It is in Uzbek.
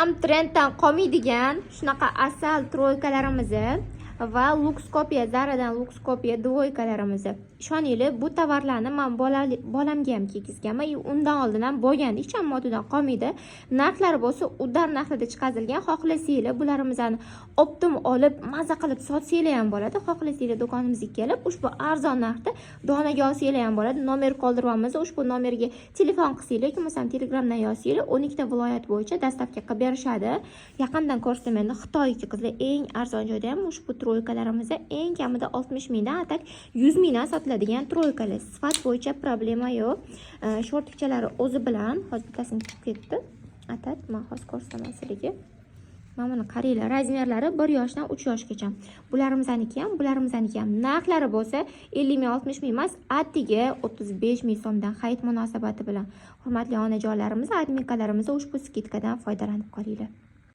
Ham trenddan qolmaydigan shunaqa asal troykalarimizni va Lux Kopiya, Zaradan Lux Kopiya dvoykalarimizni. Ishoninglar, bu tovarlarni men bolamga ham kiygizganman. Undan oldin ham bo'lgan, hech ham modadan qolmaydi. Narxlari bo'lsa, udar narxida chiqarilgan. Xohlasanglar bularimizni optim olib, maza qilib sotsanglar ham bo'ladi. Xohlasanglar do'konimizga kelib, ushbu arzon narxda donaga olsanglar ham bo'ladi. Nomer qoldiramiz. Ushbu nomerga telefon qilsanglar, bo'lmasam Telegramdan yozsanglar, 12 ta viloyat bo'yicha dastavka qilib berishadi. Yaqindan ko'rsam endi Xitoyga qizlar eng arzon joyda ham ushbu troykalarimizni eng kamida 60 mingdan atak 100 mingdan sotiladigan troykalar. Sifat bo'yicha problema yo'q. Shortikchalari o'zi bilan hozir bittasini chiqib ketdi. Atat men hozir ko'rsaman sizlarga. Mana buni qaranglar, razmerlari 1 yoshdan 3 yoshgacha. Bularimizniki ham narxlari bo'lsa 50 ming 60 ming emas, atiga 35 ming so'mdan Hayit munosabati bilan. Hurmatli onajonlarimiz, adminkalarimiz ushbu skidkadan foydalanib qolinglar.